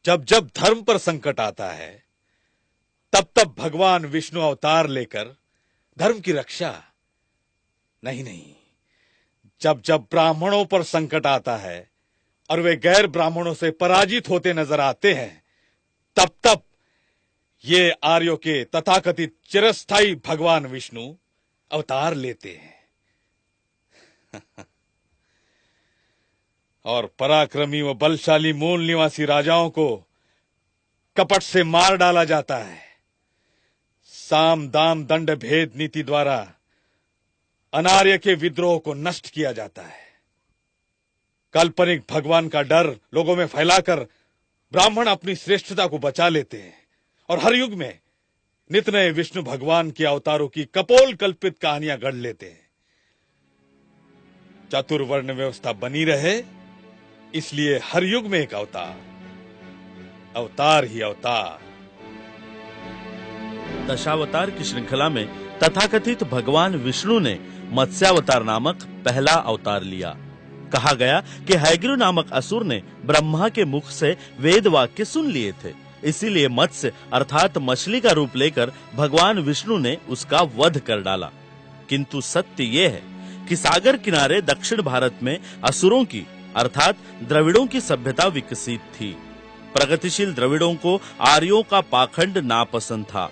जब जब धर्म पर संकट आता है, तब तब भगवान विष्णु अवतार लेकर धर्म की रक्षा। नहीं नहीं, जब जब ब्राह्मणों पर संकट आता है और वे गैर ब्राह्मणों से पराजित होते नजर आते हैं, तब तब ये आर्यों के तथाकथित चिरस्थायी भगवान विष्णु अवतार लेते हैं। और पराक्रमी व बलशाली मूल निवासी राजाओं को कपट से मार डाला जाता है। साम दाम दंड भेद नीति द्वारा अनार्य के विद्रोह को नष्ट किया जाता है। काल्पनिक भगवान का डर लोगों में फैलाकर ब्राह्मण अपनी श्रेष्ठता को बचा लेते हैं और हर युग में नित नए विष्णु भगवान के अवतारों की कपोल कल्पित कहानियां गढ़ लेते हैं। चतुर्वर्ण व्यवस्था बनी रहे, इसलिए हर युग में एक अवतार, अवतार ही अवतार। दशावतार की श्रृंखला में तथाकथित भगवान विष्णु ने मत्स्यावतार नामक पहला अवतार लिया। कहा गया कि हैग्रीव नामक असुर ने ब्रह्मा के मुख से वेद वाक्य सुन लिए थे, इसीलिए मत्स्य अर्थात मछली का रूप लेकर भगवान विष्णु ने उसका वध कर डाला। किंतु सत्य ये है कि सागर किनारे दक्षिण भारत में असुरों की अर्थात द्रविड़ों की सभ्यता विकसित थी। प्रगतिशील द्रविड़ों को आर्यों का पाखंड नापसंद था।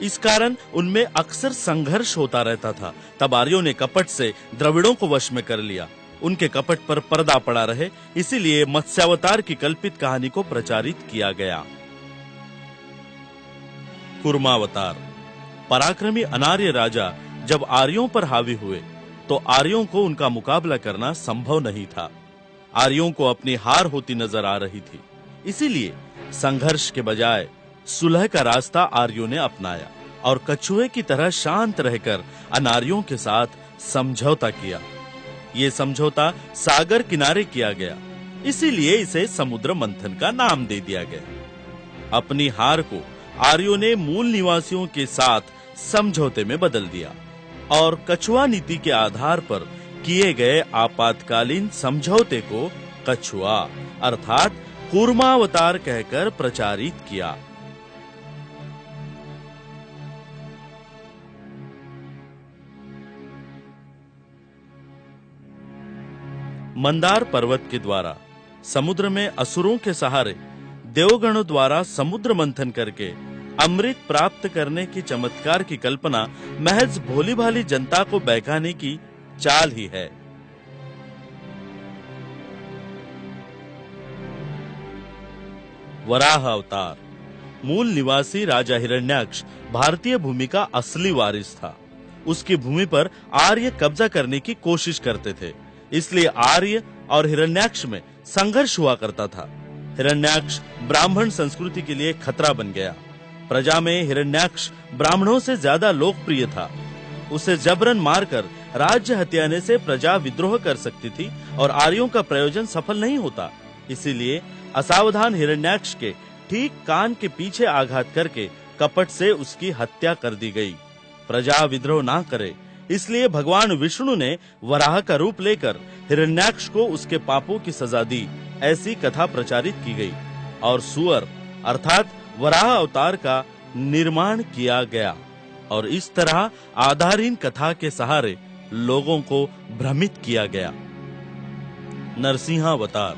इस कारण उनमें अक्सर संघर्ष होता रहता था। तब आर्यों ने कपट से द्रविड़ों को वश में कर लिया। उनके कपट पर पर्दा पड़ा रहे, इसीलिए मत्स्यावतार की कल्पित कहानी को प्रचारित किया गया। कूर्मावतार। पराक्रमी अनार्य राजा जब आर्यों पर हावी हुए तो आर्यों को उनका मुकाबला करना संभव नहीं था। आर्यों को अपनी हार होती नजर आ रही थी, इसीलिए संघर्ष के बजाय सुलह का रास्ता आर्यों ने अपनाया और कछुए की तरह शांत रहकर अनार्यों के साथ समझौता किया। ये समझौता सागर किनारे किया गया, इसीलिए इसे समुद्र मंथन का नाम दे दिया गया। अपनी हार को आर्यों ने मूल निवासियों के साथ समझौते में बदल दिया और कछुआ नीति के आधार पर किए गए आपातकालीन समझौते को कछुआ अर्थात कूर्मावतार कहकर प्रचारित किया। मंदार पर्वत के द्वारा समुद्र में असुरों के सहारे देवगणों द्वारा समुद्र मंथन करके अमृत प्राप्त करने की चमत्कार की कल्पना महज भोली भाली जनता को बहकाने की चाल ही है। वराह अवतार। मूल निवासी राजा हिरण्याक्ष भारतीय भूमि का असली वारिस था। उसकी भूमि पर आर्य कब्जा करने की कोशिश करते थे, इसलिए आर्य और हिरण्याक्ष में संघर्ष हुआ करता था। हिरण्याक्ष ब्राह्मण संस्कृति के लिए खतरा बन गया। प्रजा में हिरण्याक्ष ब्राह्मणों से ज्यादा लोकप्रिय था। उसे जबरन मारकर राज्य हथियाने से प्रजा विद्रोह कर सकती थी और आर्यों का प्रयोजन सफल नहीं होता। इसीलिए असावधान हिरण्याक्ष के ठीक कान के पीछे आघात करके कपट से उसकी हत्या कर दी गई। प्रजा विद्रोह ना करे, इसलिए भगवान विष्णु ने वराह का रूप लेकर हिरण्याक्ष को उसके पापों की सजा दी, ऐसी कथा प्रचारित की गई और सुअर अर्थात वराह अवतार का निर्माण किया गया और इस तरह आधारहीन कथा के सहारे लोगों को भ्रमित किया गया। नरसिंहावतार।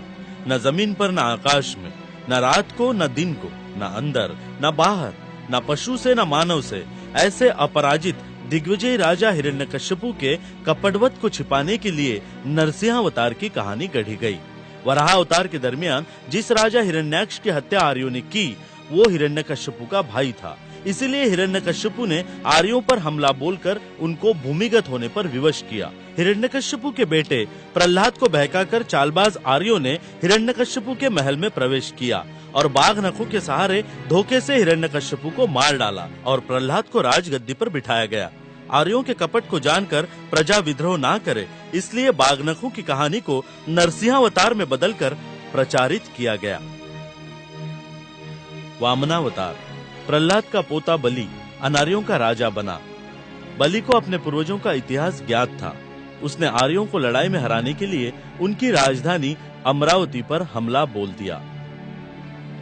न जमीन पर न आकाश में, न रात को न दिन को, न अंदर न बाहर, न पशु से न मानव से, ऐसे अपराजित दिग्विजय राजा हिरण्यकश्यपु के कपटवध को छिपाने के लिए नरसिंहावतार की कहानी गढ़ी गई। वराह अवतार के दरमियान जिस राजा हिरण्याक्ष की हत्या आर्यों ने की, वो हिरण्यकश्यपु का भाई था। इसीलिए हिरण्यकश्यपु ने आर्यों पर हमला बोलकर उनको भूमिगत होने पर विवश किया। हिरण्यकश्यपु के बेटे प्रहलाद को बहकाकर चालबाज आर्यों ने हिरण्यकश्यपु के महल में प्रवेश किया और बाघ नखों के सहारे धोखे से हिरण्यकश्यपु को मार डाला और प्रहलाद को राजगद्दी पर बिठाया गया। आर्यों के कपट को जानकर प्रजा विद्रोह ना करे, इसलिए बाघ नखों की कहानी को नरसिंहावतार में बदलकर प्रचारित किया गया। वामनावतार। प्रहलाद का पोता बलि अनार्यों का राजा बना। बलि को अपने पूर्वजों का इतिहास ज्ञात था। उसने आर्यों को लड़ाई में हराने के लिए उनकी राजधानी अमरावती पर हमला बोल दिया।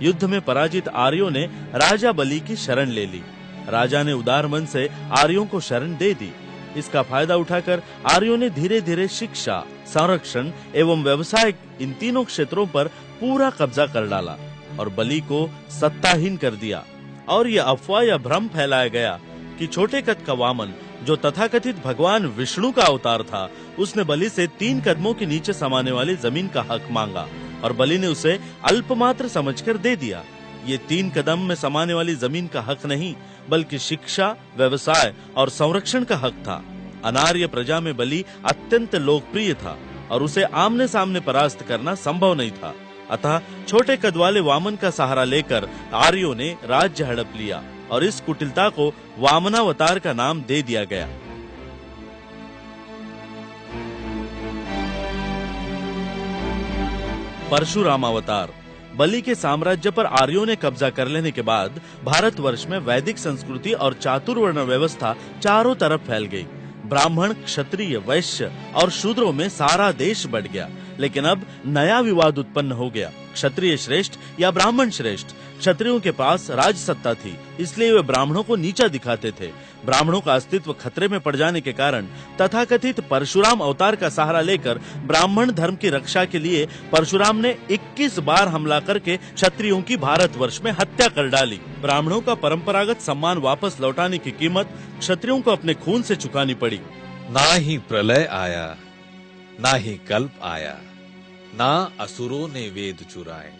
युद्ध में पराजित आर्यों ने राजा बलि की शरण ले ली। राजा ने उदार मन से आर्यों को शरण दे दी। इसका फायदा उठाकर आर्यों ने धीरे धीरे शिक्षा, संरक्षण एवं व्यवसाय इन तीनों क्षेत्रों पर पूरा कब्जा कर डाला और बलि को सत्ताहीन कर दिया। और यह अफवाह या भ्रम फैलाया गया कि छोटे कद का वामन, जो तथाकथित भगवान विष्णु का अवतार था, उसने बलि से 3 कदमों के नीचे समाने वाली जमीन का हक मांगा और बलि ने उसे अल्पमात्र समझकर दे दिया। ये 3 कदम में समाने वाली जमीन का हक नहीं, बल्कि शिक्षा, व्यवसाय और संरक्षण का हक था। अनार्य प्रजा में बलि अत्यंत लोकप्रिय था और उसे आमने सामने परास्त करना संभव नहीं था। अतः छोटे कद वाले वामन का सहारा लेकर आर्यों ने राज्य हड़प लिया और इस कुटिलता को वामनावतार का नाम दे दिया गया। परशुराम अवतार। बलि के साम्राज्य पर आर्यों ने कब्जा कर लेने के बाद भारतवर्ष में वैदिक संस्कृति और चातुर्वर्ण व्यवस्था चारों तरफ फैल गई। ब्राह्मण, क्षत्रिय, वैश्य और शूद्रों में सारा देश बढ़ गया। लेकिन अब नया विवाद उत्पन्न हो गया, क्षत्रिय श्रेष्ठ या ब्राह्मण श्रेष्ठ। क्षत्रियों के पास राज सत्ता थी, इसलिए वे ब्राह्मणों को नीचा दिखाते थे। ब्राह्मणों का अस्तित्व खतरे में पड़ जाने के कारण तथाकथित परशुराम अवतार का सहारा लेकर ब्राह्मण धर्म की रक्षा के लिए परशुराम ने 21 बार हमला करके क्षत्रियों की भारतवर्ष में हत्या कर डाली। ब्राह्मणों का परंपरागत सम्मान वापस लौटाने की कीमत क्षत्रियों को अपने खून से चुकानी पड़ी। ना ही प्रलय आया, ना ही कल्प आया, ना असुरों ने वेद चुराए।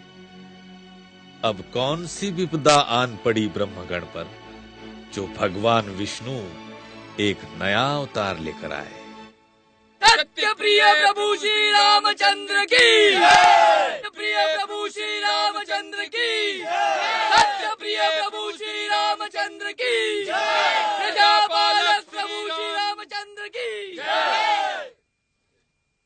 अब कौन सी विपदा आन पड़ी ब्रह्मगण पर, जो भगवान विष्णु एक नया अवतार लेकर आए। सत्य प्रिय प्रभु श्री रामचंद्र की, सत्य प्रिय प्रभु श्री रामचंद्र की, सत्य प्रिय प्रभु श्री रामचंद्र की।